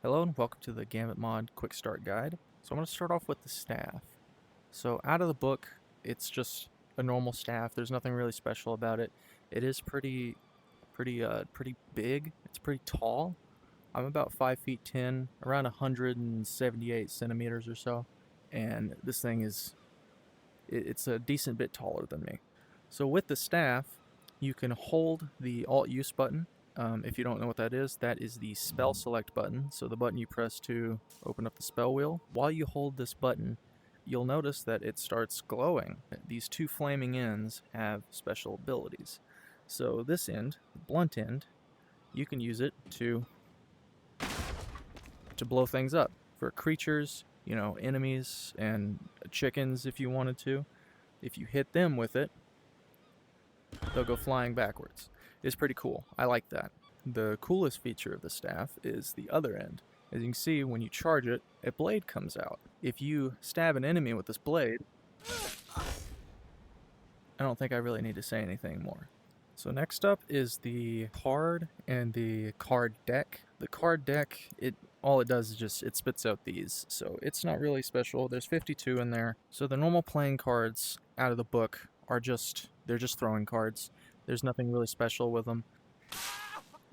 Hello and welcome to the Gambit mod quick start guide. So I'm going to start off with the staff. So out of the book, it's just a normal staff. There's nothing really special about it. It is pretty big. It's pretty tall. I'm about 5 feet 10, around 178 centimeters or so. And this thing it's a decent bit taller than me. So with the staff, you can hold the Alt use button. If you don't know what that is the spell select button, so the button you press to open up the spell wheel. While you hold this button, you'll notice that it starts glowing. These two flaming ends have special abilities. So this end, the blunt end, you can use it to blow things up for creatures, enemies and chickens if you wanted to. If you hit them with it, they'll go flying backwards. It's pretty cool. I like that. The coolest feature of the staff is the other end. As you can see, when you charge it, a blade comes out. If you stab an enemy with this blade, I don't think I really need to say anything more. So next up is the card and the card deck. The card deck, all it does is it spits out these, so it's not really special. There's 52 in there. So the normal playing cards out of the book are they're just throwing cards. There's nothing really special with them.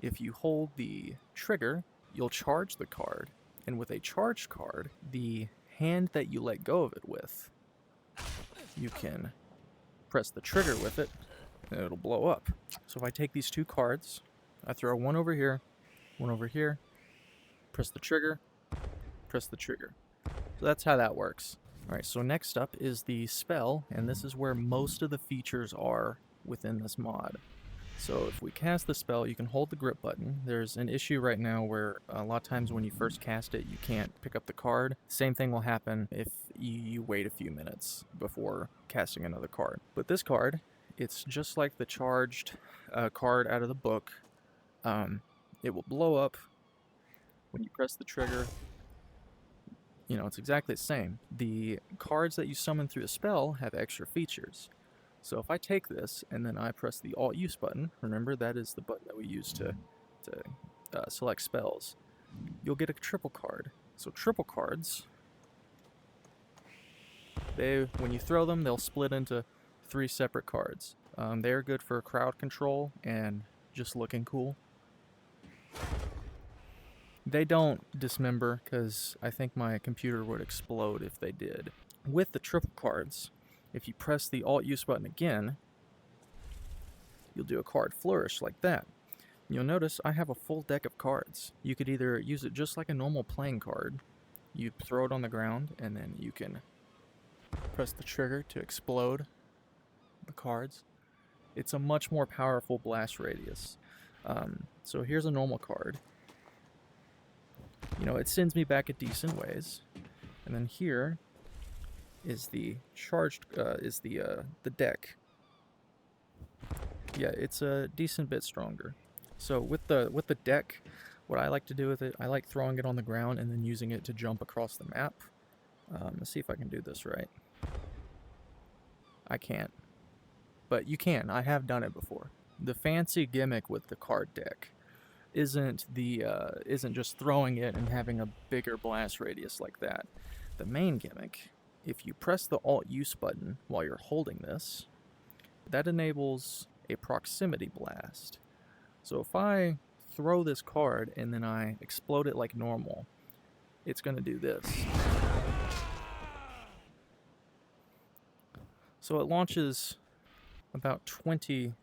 If you hold the trigger, you'll charge the card, and with a charged card, the hand that you let go of it with, you can press the trigger with it, and it'll blow up. So if I take these two cards, I throw one over here, press the trigger, press the trigger. So that's how that works. Alright, so next up is the spell, and this is where most of the features are within this mod. So if we cast the spell, you can hold the grip button. There's an issue right now where a lot of times when you first cast it, you can't pick up the card. Same thing will happen if you wait a few minutes before casting another card. But this card, it's just like the charged card out of the book. It will blow up when you press the trigger. It's exactly the same. The cards that you summon through the spell have extra features. So if I take this and then I press the Alt use button, remember that is the button that we use to select spells, you'll get a triple card. So triple cards, when you throw them, they'll split into 3 separate cards. They're good for crowd control and just looking cool. They don't dismember because I think my computer would explode if they did. With the triple cards, if you press the Alt use button again, you'll do a card flourish like that. You'll notice I have a full deck of cards. You could either use it just like a normal playing card. You throw it on the ground and then you can press the trigger to explode the cards. It's a much more powerful blast radius. So here's a normal card. It sends me back a decent ways. And then here is the charged the deck. Yeah, it's a decent bit stronger. So with the deck, what I like to do with it, I like throwing it on the ground and then using it to jump across the map. Let's see if I can do this right. I can't, but you can. I have done it before. The fancy gimmick with the card deck isn't just throwing it and having a bigger blast radius like that. The main gimmick, if you press the Alt use button while you're holding this, that enables a proximity blast. So if I throw this card and then I explode it like normal, it's going to do this. So it launches about 20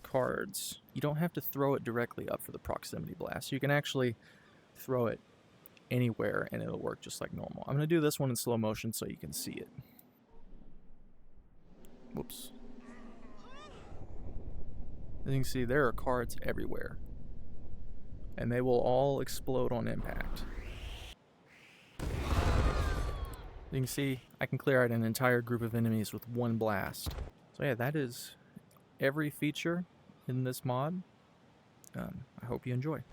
cards. You don't have to throw it directly up for the proximity blast. You can actually throw it anywhere and it'll work just like normal. I'm going to do this one in slow motion so you can see it. Whoops. As you can see, there are cards everywhere. And they will all explode on impact. You can see, I can clear out an entire group of enemies with one blast. So yeah, that is every feature in this mod. I hope you enjoy.